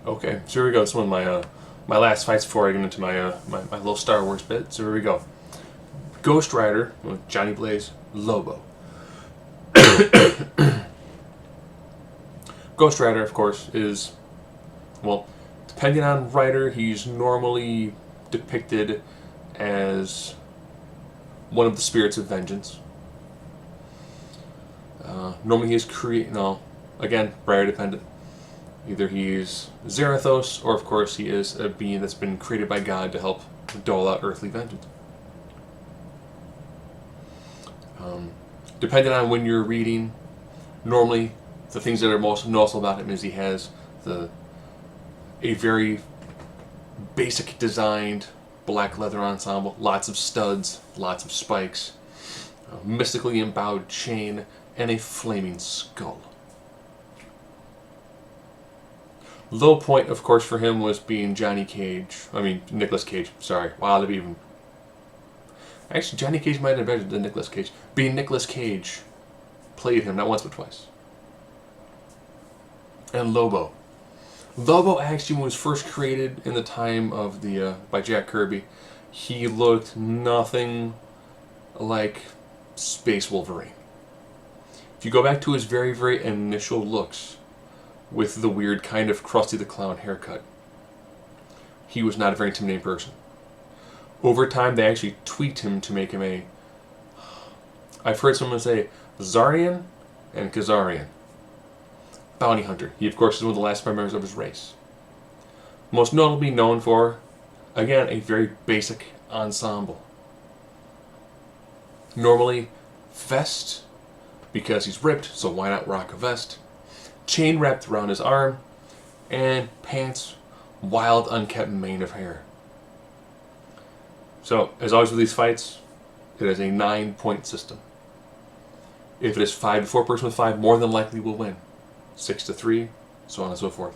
Okay, so here we go. This is one of my my last fights before I get into my little Star Wars bit. So here we go. Ghost Rider, Johnny Blaze, Lobo. Ghost Rider, of course, is, well, depending on writer, he's normally depicted as one of the spirits of vengeance. Normally he is again, writer dependent. Either he's Zarathos, or of course he is a being that's been created by God to help dole out earthly vengeance. Depending on when you're reading, normally the things that are most noticeable about him is he has a very basic designed black leather ensemble, lots of studs, lots of spikes, a mystically embowed chain, and a flaming skull. Low point, of course, for him was being Nicolas Cage. Sorry. Wow, that'd be even... Actually, Johnny Cage might have been better than Nicolas Cage. Being Nicolas Cage played him, not once but twice. And Lobo. Lobo actually, when was first created in the time of by Jack Kirby, he looked nothing like Space Wolverine. If you go back to his very, very initial looks, with the weird kind of Krusty the Clown haircut, he was not a very intimidating person. Over time, they actually tweaked him to make him I've heard someone say Zarian and Kazarian. Bounty hunter. He, of course, is one of the last members of his race. Most notably known for, again, a very basic ensemble. Normally, vest, because he's ripped, so why not rock a vest? Chain wrapped around his arm, and pants, wild, unkept mane of hair. So, as always with these fights, it is a 9-point system. If it is 5 to 4, person with 5 more than likely will win. 6 to 3, so on and so forth.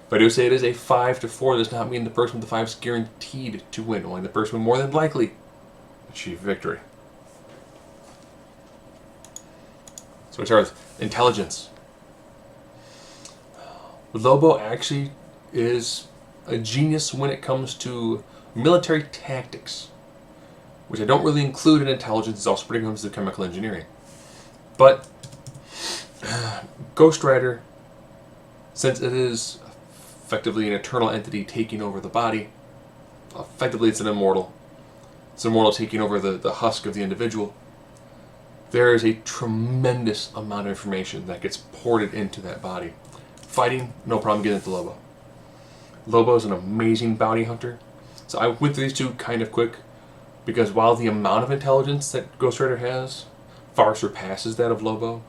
If I do say it is a 5 to 4, does not mean the person with the 5 is guaranteed to win. Only the person with more than likely achieve victory. So we start with intelligence. Lobo actually is a genius when it comes to military tactics, which I don't really include in intelligence. It's also pretty comes to chemical engineering. But Ghost Rider, since it is effectively an eternal entity taking over the body, effectively it's an immortal. It's an immortal taking over the husk of the individual. There is a tremendous amount of information that gets ported into that body. Fighting, no problem getting into Lobo. Lobo is an amazing bounty hunter. So I went through these two kind of quick, because while the amount of intelligence that Ghost Rider has far surpasses that of Lobo,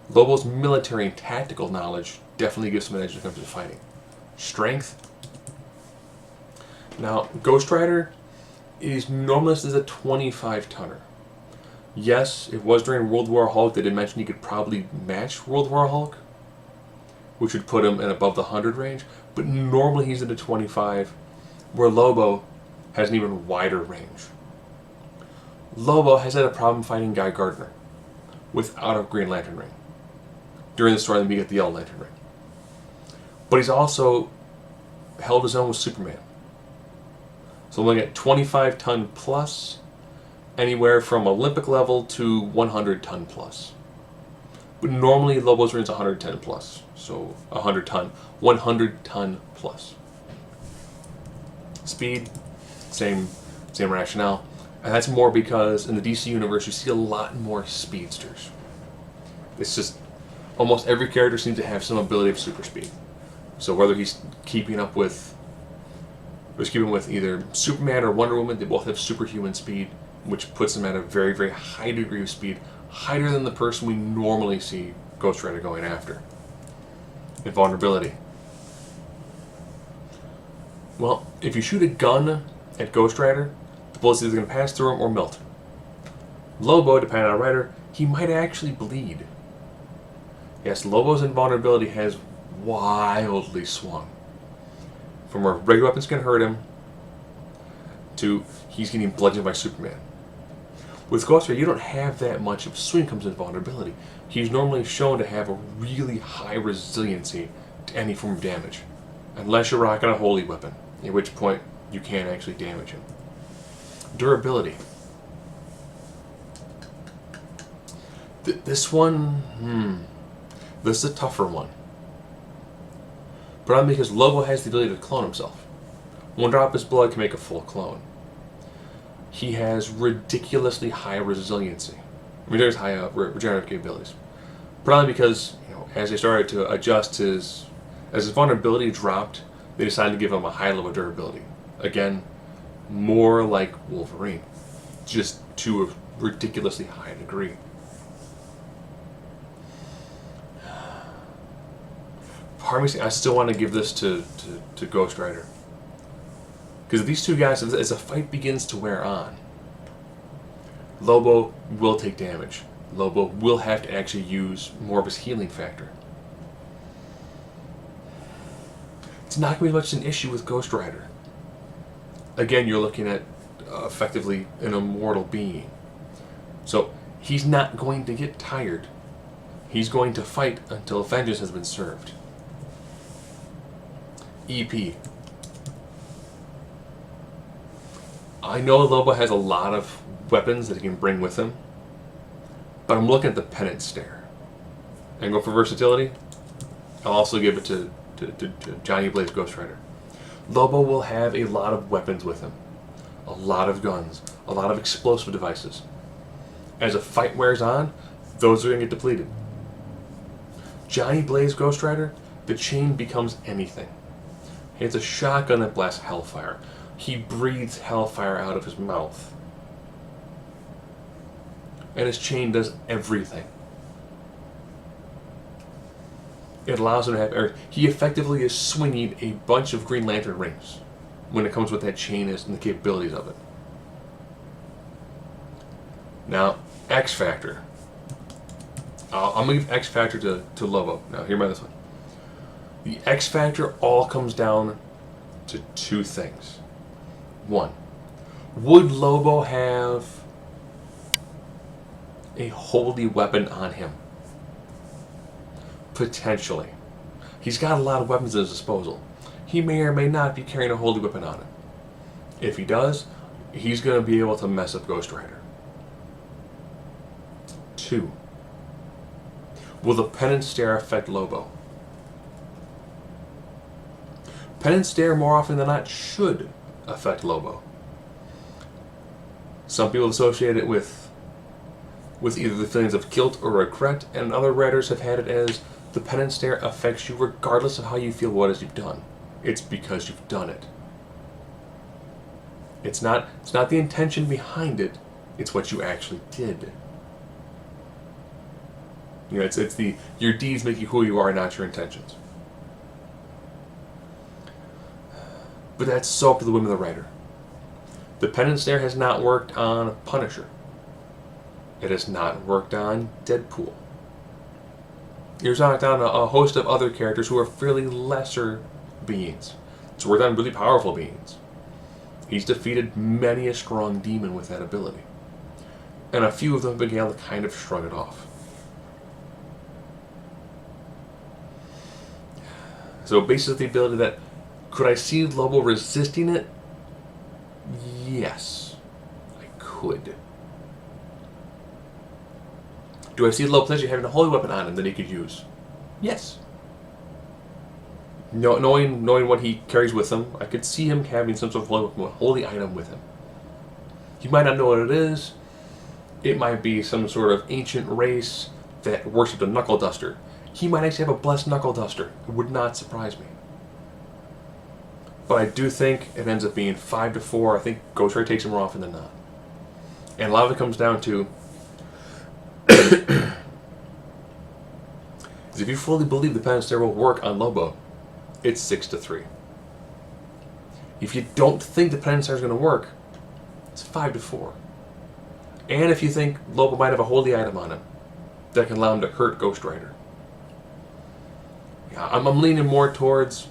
Lobo's military and tactical knowledge definitely gives him an edge when it comes to fighting. Strength. Now, Ghost Rider is normally listed as a 25-tonner. Yes, it was during World War Hulk they did mention he could probably match World War Hulk, which would put him in above the 100 range, but normally he's at a 25, where Lobo has an even wider range. Lobo has had a problem fighting Guy Gardner without a Green Lantern ring. During the story, we get the Yellow Lantern ring. But he's also held his own with Superman. So looking at 25-ton plus, anywhere from Olympic level to 100-ton plus. But normally Lobo's ring is 110 plus, so 100-ton plus. Speed, same rationale. And that's more because in the DC universe you see a lot more speedsters. It's just almost every character seems to have some ability of super speed. So whether he's keeping with either Superman or Wonder Woman, they both have superhuman speed, which puts them at a very, very high degree of speed, higher than the person we normally see Ghost Rider going after. Invulnerability. Well, if you shoot a gun at Ghost Rider, the bullet's either going to pass through him or melt. Lobo, depending on the rider, he might actually bleed. Yes, Lobo's invulnerability has wildly swung. From where regular weapons can hurt him, to he's getting bludgeoned by Superman. With Ghost Rider, you don't have that much of swing comes in vulnerability. He's normally shown to have a really high resiliency to any form of damage. unless you're rocking a holy weapon, at which point you can't actually damage him. Durability. This one, this is a tougher one. Probably because Lobo has the ability to clone himself. One drop of his blood can make a full clone. He has ridiculously high resiliency. I mean, there's high regenerative capabilities. Probably because, as they started to adjust as his vulnerability dropped, they decided to give him a high level of durability. Again, more like Wolverine, just to a ridiculously high degree. Part of me, I still want to give this to Ghost Rider. Because these two guys, as the fight begins to wear on, Lobo will take damage. Lobo will have to actually use more of his healing factor. It's not going to be much an issue with Ghost Rider. Again, you're looking at effectively an immortal being. So he's not going to get tired. He's going to fight until vengeance has been served. EP. I know Lobo has a lot of weapons that he can bring with him, but I'm looking at the Penance Stare. And go for versatility. I'll also give it to Johnny Blaze Ghost Rider. Lobo will have a lot of weapons with him. A lot of guns. A lot of explosive devices. As a fight wears on, those are going to get depleted. Johnny Blaze Ghost Rider, the chain becomes anything. It's a shotgun that blasts hellfire. He breathes hellfire out of his mouth. And his chain does everything. It allows him to have... He effectively is swinging a bunch of Green Lantern rings when it comes with that chain and the capabilities of it. Now, X Factor. I'm going to give X Factor to Lobo. Now, hear me this one. The X Factor all comes down to two things. One, would Lobo have a holy weapon on him? Potentially. He's got a lot of weapons at his disposal. He may or may not be carrying a holy weapon on him. If he does, he's going to be able to mess up Ghost Rider. Two, will the Penance Stare affect Lobo? Penance Stare, more often than not, should affect Lobo. Some people associate it with either the feelings of guilt or regret, and other writers have had it as the Penance Stare affects you regardless of how you feel what it is you've done. It's because you've done it. It's not the intention behind it, it's what you actually did. It's your deeds make you who you are, not your intentions. But that's so up to the whim of the writer. The Penance Stare has not worked on Punisher. It has not worked on Deadpool. It's worked on a host of other characters who are fairly lesser beings. It's worked on really powerful beings. He's defeated many a strong demon with that ability. And a few of them began to kind of shrug it off. So basically the ability that, could I see Lobo resisting it? Yes, I could. Do I see Lobo potentially having a holy weapon on him that he could use? Yes. Knowing what he carries with him, I could see him having some sort of holy item with him. He might not know what it is. It might be some sort of ancient race that worshipped a knuckle duster. He might actually have a blessed knuckle duster. It would not surprise me. But I do think it ends up being 5-4. I think Ghost Rider takes him more often than not. And a lot of it comes down to is if you fully believe the Penance Stare will work on Lobo, it's 6-3. If you don't think the Penance Stare is going to work, it's 5-4. And if you think Lobo might have a holy item on him that can allow him to hurt Ghost Rider, yeah, I'm leaning more towards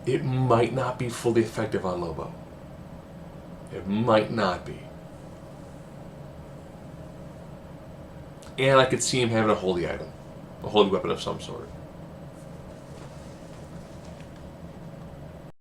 it might not be fully effective on Lobo. It might not be. And I could see him having a holy item. A holy weapon of some sort.